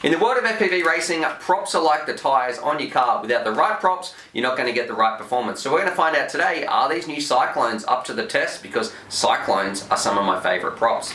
In the world of FPV racing, props are like the tyres on your car. Without the right props, you're not going to get the right performance. So we're going to find out today, are these new Cyclones up to the test? Because Cyclones are some of my favourite props.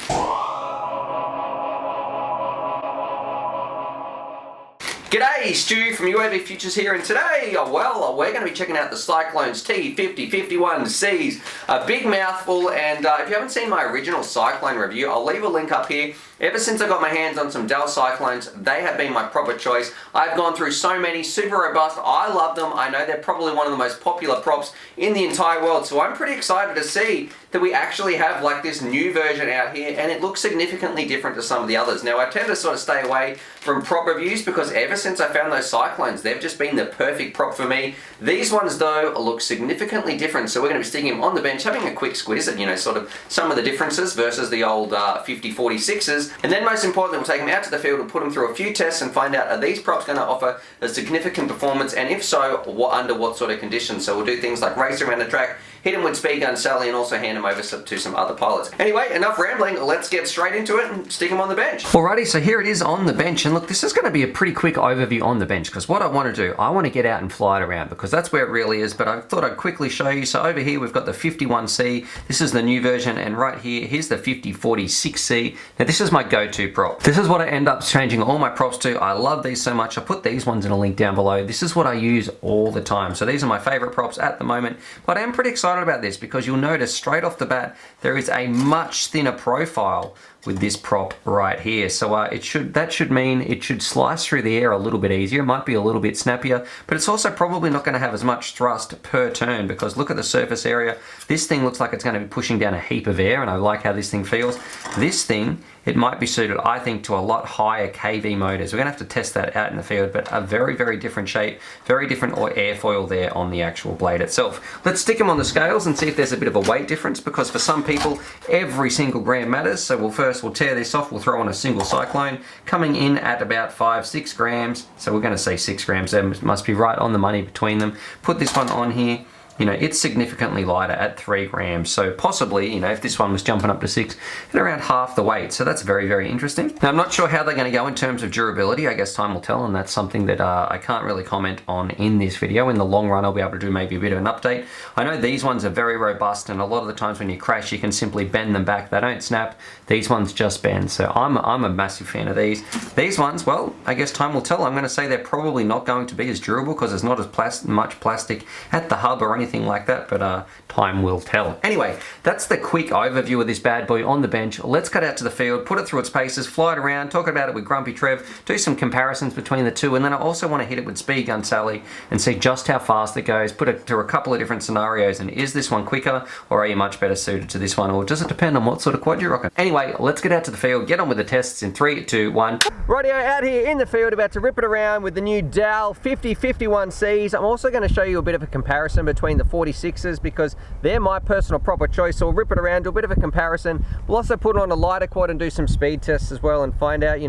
G'day, Stu from UAVfutures here, and today, we're going to be checking out the Cyclone's T5051Cs. A big mouthful, and if you haven't seen my original Cyclone review, I'll leave a link up here. Ever since I got my hands on some Dal Cyclones, they have been my proper choice. I've gone through so many, super robust, I love them. I know they're probably one of the most popular props in the entire world, so I'm pretty excited to see that we actually have like this new version out here, and it looks significantly different to some of the others. Now, I tend to sort of stay away from prop reviews because ever since I found those Cyclones, they've just been the perfect prop for me. These ones, though, look significantly different, so we're going to be sticking them on the bench, having a quick squiz at, sort of some of the differences versus the old 5046s. And then most importantly, we'll take them out to the field and put them through a few tests and find out, are these props going to offer a significant performance, and if so, under what sort of conditions? So we'll do things like race around the track, hit them with speed gun Sally, and also hand them over to some other pilots. Anyway, enough rambling, let's get straight into it and stick them on the bench. Alrighty, so here it is on the bench, and look, this is going to be a pretty quick overview on the bench, because what I want to do, I want to get out and fly it around, because that's where it really is, but I thought I'd quickly show you. So over here we've got the 51C, this is the new version, and right here, here's the 5046C. Now this is my go-to prop. This is what I end up changing all my props to. I love these so much. I put these ones in a link down below. This is what I use all the time. So these are my favorite props at the moment, but I am pretty excited about this because you'll notice straight off the bat, there is a much thinner profile with this prop right here. So that should mean it should slice through the air a little bit easier. It might be a little bit snappier, but it's also probably not going to have as much thrust per turn, because look at the surface area. This thing looks like it's going to be pushing down a heap of air, and I like how this thing feels. This thing, it might be suited, I think, to a lot higher KV motors. We're going to have to test that out in the field, but a very, very different shape, very different airfoil there on the actual blade itself. Let's stick them on the scales and see if there's a bit of a weight difference, because for some people, every single gram matters. So we'll tear this off, we'll throw on a single Cyclone, coming in at about 5-6 grams. So we're going to say 6 grams, there must be right on the money between them. Put this one on here. It's significantly lighter at 3 grams. So possibly, if this one was jumping up to 6, at around half the weight. So that's very, very interesting. Now, I'm not sure how they're going to go in terms of durability. I guess time will tell, and that's something that I can't really comment on in this video. In the long run, I'll be able to do maybe a bit of an update. I know these ones are very robust, and a lot of the times when you crash, you can simply bend them back. They don't snap. These ones just bend. So I'm a massive fan of these. These ones, well, I guess time will tell. I'm going to say they're probably not going to be as durable because there's not as much plastic at the hub or anything like that, but time will tell. Anyway, that's the quick overview of this bad boy on the bench. Let's cut out to the field, put it through its paces, fly it around, talk about it with Grumpy Trev, do some comparisons between the two, and then I also want to hit it with Speed Gun Sally and see just how fast it goes, put it through a couple of different scenarios, and is this one quicker, or are you much better suited to this one, or does it depend on what sort of quad you're rocking? Anyway, let's get out to the field, get on with the tests in 3, 2, 1. Rightio, out here in the field, about to rip it around with the new Dal 5051Cs. I'm also going to show you a bit of a comparison between the 46s, because they're my personal proper choice. So we'll rip it around, do a bit of a comparison. We'll also put on a lighter quad and do some speed tests as well and find out,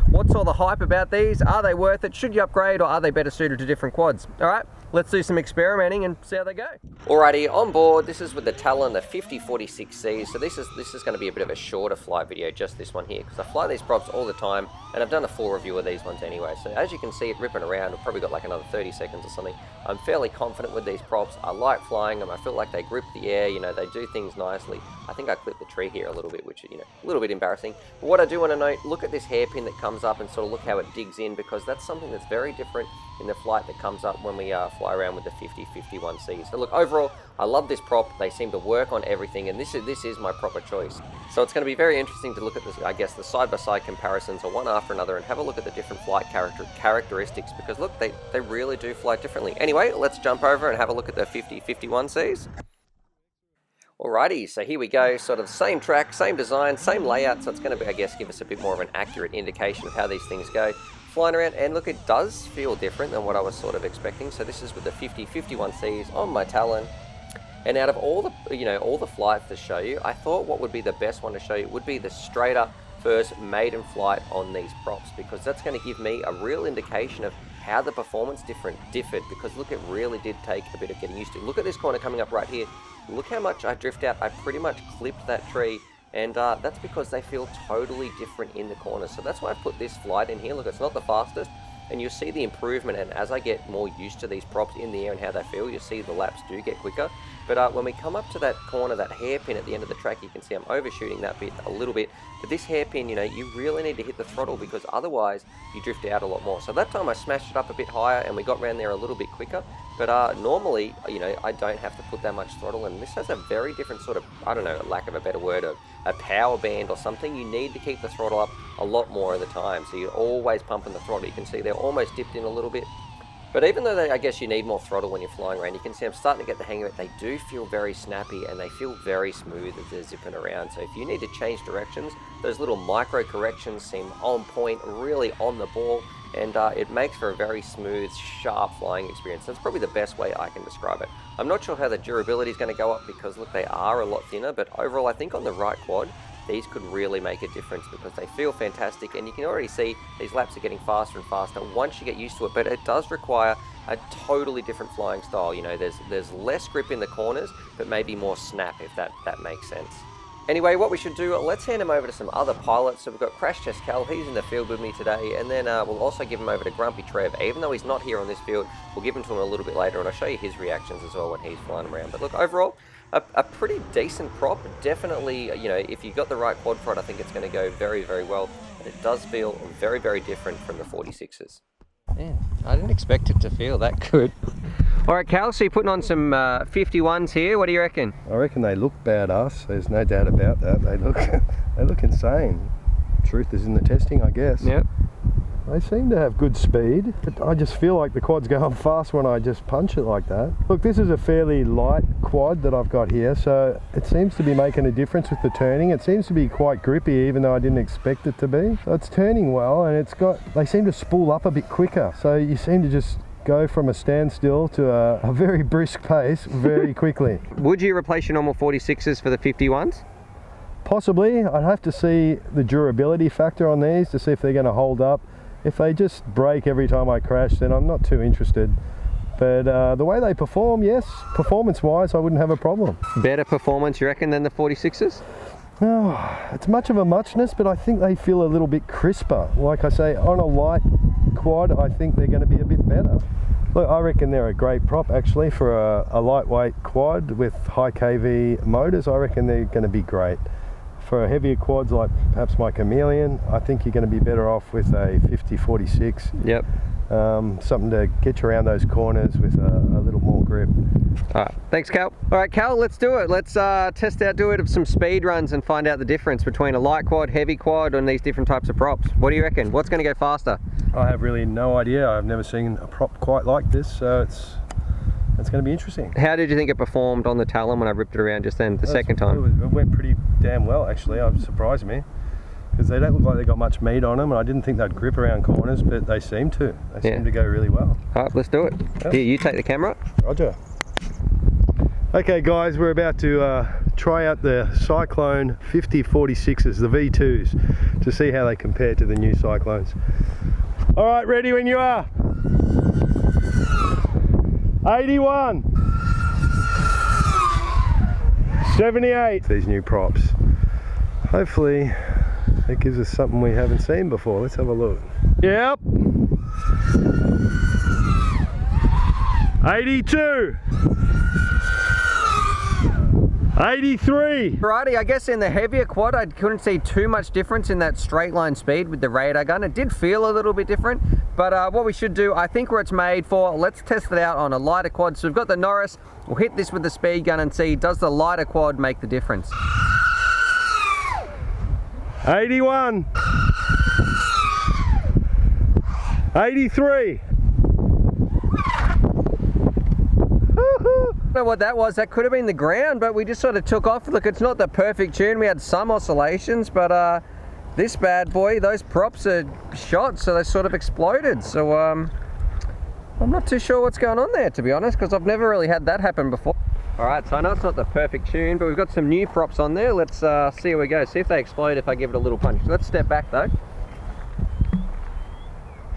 what's all the hype about these? Are they worth it? Should you upgrade, or are they better suited to different quads? All right, let's do some experimenting and see how they go. Alrighty, on board. This is with the Talon, the 5046C. So this is going to be a bit of a shorter fly video, just this one here, because I fly these props all the time, and I've done a full review of these ones anyway. So as you can see it ripping around, we've probably got like another 30 seconds or something. I'm fairly confident with these props. I like flying them. I feel like they grip the air, they do things nicely. I think I clipped the tree here a little bit, which is, a little bit embarrassing. But what I do want to note, look at this hairpin that comes up and sort of look how it digs in, because that's something that's very different in the flight that comes up when we fly around with the 5051C. So look, overall, I love this prop. They seem to work on everything, and this is my proper choice. So it's going to be very interesting to look at this, I guess, the side-by-side comparisons, or one after another, and have a look at the different flight characteristics, because look, they really do fly differently. Anyway, let's jump over and have a look at the 5051Cs. Alrighty, so here we go, sort of same track, same design, same layout, so it's going to, I guess, give us a bit more of an accurate indication of how these things go. Flying around, and look, it does feel different than what I was sort of expecting. So this is with the 5051Cs on my Talon. And out of all the, all the flights to show you, I thought what would be the best one to show you would be the straight up first maiden flight on these props, because that's going to give me a real indication of how the performance differed, because look, it really did take a bit of getting used to. Look at this corner coming up right here. Look how much I drift out. I pretty much clipped that tree and that's because they feel totally different in the corners. So that's why I've put this flight in here. Look, it's not the fastest, and you'll see the improvement, and as I get more used to these props in the air and how they feel, you'll see the laps do get quicker. But when we come up to that corner, that hairpin at the end of the track, you can see I'm overshooting that bit a little bit. But this hairpin, you know, you really need to hit the throttle because otherwise you drift out a lot more. So that time I smashed it up a bit higher and we got around there a little bit quicker. But normally, you know, I don't have to put that much throttle, and this has a very different sort of, I don't know, lack of a better word, a power band or something. You need to keep the throttle up a lot more of the time. So you're always pumping the throttle. You can see they're almost dipped in a little bit. But even though I guess you need more throttle when you're flying around, you can see I'm starting to get the hang of it. They do feel very snappy and they feel very smooth as they're zipping around. So if you need to change directions, those little micro corrections seem on point, really on the ball, and it makes for a very smooth, sharp flying experience. That's probably the best way I can describe it. I'm not sure how the durability is going to go up because, look, they are a lot thinner, but overall I think on the right quad, these could really make a difference because they feel fantastic, and you can already see these laps are getting faster and faster once you get used to it. But it does require a totally different flying style. You know, there's less grip in the corners, but maybe more snap, if that makes sense. Anyway, what we should do, let's hand him over to some other pilots. So we've got Crash Test Cal, he's in the field with me today, and then we'll also give him over to Grumpy Trev. Even though he's not here on this field, we'll give him to him a little bit later, and I'll show you his reactions as well when he's flying around. But look, overall, a pretty decent prop. Definitely, you know, if you got the right quad for it, I think it's going to go very, very well. And it does feel very, very different from the 46s. Yeah, I didn't expect it to feel that good. All right, Cal, so you're putting on some 51s here. What do you reckon? I reckon they look badass. There's no doubt about that. They look insane. Truth is in the testing, I guess. Yep. They seem to have good speed. I just feel like the quad's going fast when I just punch it like that. Look, this is a fairly light quad that I've got here, so it seems to be making a difference with the turning. It seems to be quite grippy, even though I didn't expect it to be. So it's turning well, and they seem to spool up a bit quicker. So you seem to just go from a standstill to a very brisk pace very quickly. Would you replace your normal 46s for the 51s? Possibly. I'd have to see the durability factor on these to see if they're going to hold up. If they just break every time I crash, then I'm not too interested. But the way they perform, yes, performance-wise, I wouldn't have a problem. Better performance, you reckon, than the 46s? Oh, it's much of a muchness, but I think they feel a little bit crisper. Like I say, on a light quad, I think they're going to be a bit better. Look, I reckon they're a great prop, actually, for a lightweight quad with high KV motors. I reckon they're going to be great. For heavier quads like perhaps my Chameleon, I think you're going to be better off with a 5046. Yep. Something to get you around those corners with a little more grip. All right, thanks, Cal. All right, Cal, let's do it. Let's test out, do it of some speed runs and find out the difference between a light quad, heavy quad, and these different types of props. What do you reckon? What's going to go faster? I have really no idea. I've never seen a prop quite like this, so it's going to be interesting. How did you think it performed on the Talon when I ripped it around just then, the second time? It went pretty damn well, actually. It surprised me, because they don't look like they got much meat on them, and I didn't think they'd grip around corners, but they seem to. They seem to go really well. All right, let's do it. Yep. Here, you take the camera. Roger. Okay guys, we're about to try out the Cyclone 5046s, the V2s, to see how they compare to the new Cyclones. All right, ready when you are. 81, 78. These new props. Hopefully it gives us something we haven't seen before. Let's have a look. Yep. 82. 83. Righty, I guess in the heavier quad I couldn't see too much difference in that straight line speed with the radar gun. It did feel a little bit different, but what we should do, I think where it's made for, let's test it out on a lighter quad. So we've got the Norris, we'll hit this with the speed gun and see, does the lighter quad make the difference? 81. 83. I don't know what that was. That could have been the ground, but we just sort of took off. Look, it's not the perfect tune. We had some oscillations, but this bad boy, those props are shot, so they sort of exploded. So I'm not too sure what's going on there, to be honest, because I've never really had that happen before. All right, so I know it's not the perfect tune, but we've got some new props on there. Let's see how we go. See if they explode if I give it a little punch. Let's step back though.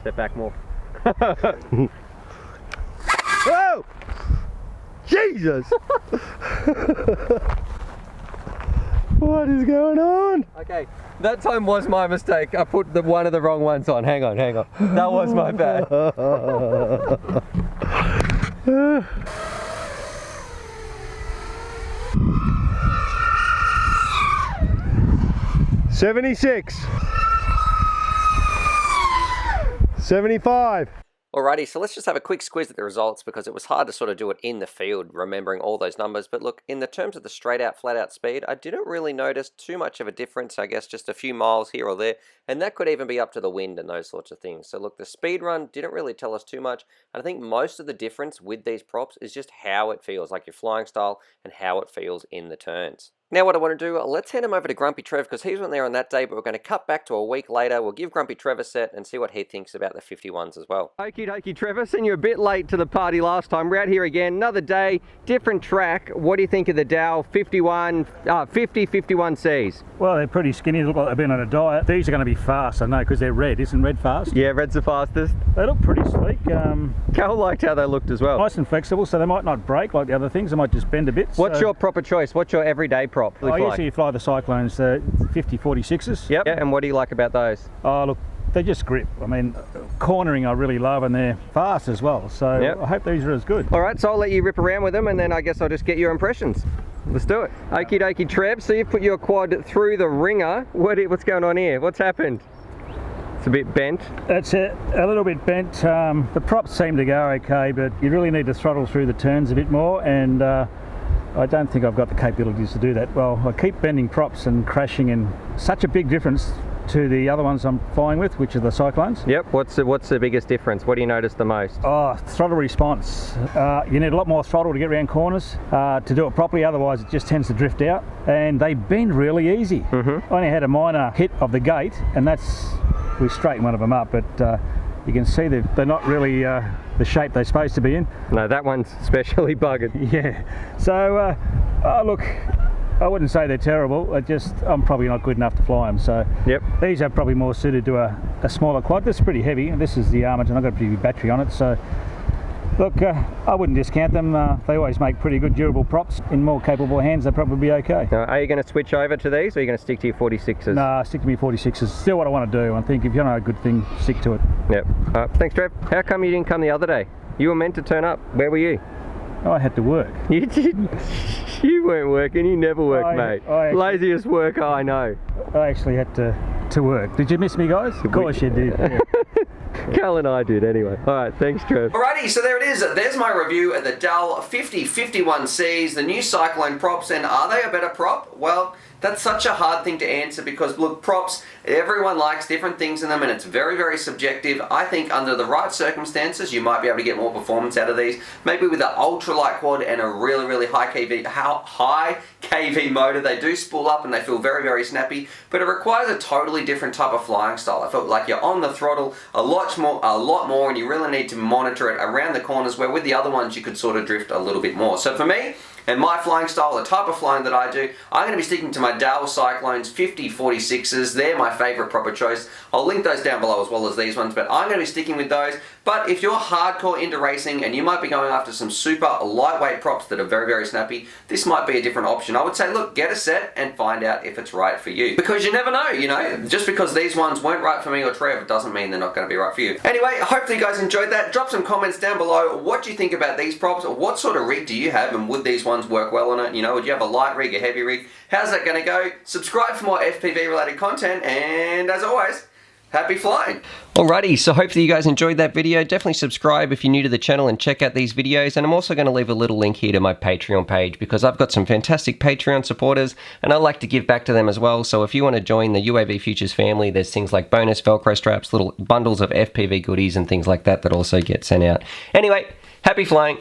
Step back more. Whoa! Jesus! What is going on? Okay, that time was my mistake. I put one of the wrong ones on. Hang on. That was my bad. 76. 75. Alrighty, so let's just have a quick squiz at the results because it was hard to sort of do it in the field, remembering all those numbers. But look, in the terms of the straight out, flat out speed, I didn't really notice too much of a difference. I guess just a few miles here or there, and that could even be up to the wind and those sorts of things. So look, the speed run didn't really tell us too much. And I think most of the difference with these props is just how it feels, like your flying style and how it feels in the turns. Now what I want to do, let's hand him over to Grumpy Trev because he wasn't there on that day, but we're going to cut back to a week later. We'll give Grumpy Trev a set and see what he thinks about the 51s as well. Okie dokie, Trevor, seen you a bit late to the party last time. We're out here again, another day, different track. What do you think of the Dal 5051Cs? Well, they're pretty skinny, they look like they've been on a diet. These are going to be fast, I know, because they're red. Isn't red fast? Yeah, red's the fastest. They look pretty sleek. Cal liked how they looked as well. Nice and flexible, so they might not break like the other things. They might just bend a bit. What's your proper choice? What's your everyday prop? I usually fly the Cyclones, the 5046s. Yep. Yeah, and what do you like about those? Oh, look, they just grip. I mean, cornering I really love, and they're fast as well. So yep. I hope these are as good. All right, so I'll let you rip around with them, and then I guess I'll just get your impressions. Let's do it. Okie dokie, Trev. So you've put your quad through the ringer. What's going on here? What's happened? It's a bit bent. It's a little bit bent. The props seem to go okay, but you really need to throttle through the turns a bit more, and I don't think I've got the capabilities to do that. Well, I keep bending props and crashing, and such a big difference to the other ones I'm flying with, which are the Cyclones. Yep. What's the biggest difference? What do you notice the most? Oh, throttle response. You need a lot more throttle to get around corners to do it properly, otherwise it just tends to drift out. And they bend really easy. I only had a minor hit of the gate, and we straightened one of them up, but you can see they're not really the shape they're supposed to be in. No, that one's especially buggered. Yeah. So, look, I wouldn't say they're terrible. I'm probably not good enough to fly them. So yep. These are probably more suited to a smaller quad. This is pretty heavy. This is the Armage, and I've got a pretty big battery on it. So look, I wouldn't discount them. They always make pretty good durable props. In more capable hands, they'll probably be okay. Now, are you going to switch over to these, or are you going to stick to your 46s? No, stick to my 46s. Still what I want to do. I think if you know a good thing, stick to it. Yep. Thanks, Trev. How come you didn't come the other day? You were meant to turn up. Where were you? I had to work. You didn't. You weren't working. You never work, mate. Laziest worker I know. I actually had to work. Did you miss me, guys? Of course you did. Yeah. Cal and I did anyway. Alright, thanks Trev. Alrighty, so there it is. There's my review of the Dal 5051Cs, the new Cyclone props, and are they a better prop? Well, that's such a hard thing to answer because, look, props, everyone likes different things in them and it's very, very subjective. I think under the right circumstances, you might be able to get more performance out of these. Maybe with an ultralight quad and a really, really high KV motor, they do spool up and they feel very, very snappy, but it requires a totally different type of flying style. I felt like you're on the throttle a lot more, and you really need to monitor it around the corners, where with the other ones you could sort of drift a little bit more. So for me, and my flying style, the type of flying that I do, I'm going to be sticking to my Dal Cyclones 5046s. They're my favourite proper choice. I'll link those down below as well as these ones, but I'm going to be sticking with those. But if you're hardcore into racing and you might be going after some super lightweight props that are very, very snappy, this might be a different option. I would say, look, get a set and find out if it's right for you. Because you never know, you know, just because these ones weren't right for me or Trev doesn't mean they're not going to be right for you. Anyway, hopefully you guys enjoyed that. Drop some comments down below. What do you think about these props? What sort of rig do you have, and would these ones work well on it? You know, would you have a light rig, a heavy rig? How's that going to go? Subscribe for more FPV related content, and as always, happy flying. Alrighty, so hopefully you guys enjoyed that video. Definitely subscribe if you're new to the channel and check out these videos. And I'm also going to leave a little link here to my Patreon page because I've got some fantastic Patreon supporters and I like to give back to them as well. So if you want to join the UAVfutures family, there's things like bonus Velcro straps, little bundles of FPV goodies and things like that that also get sent out. Anyway, happy flying.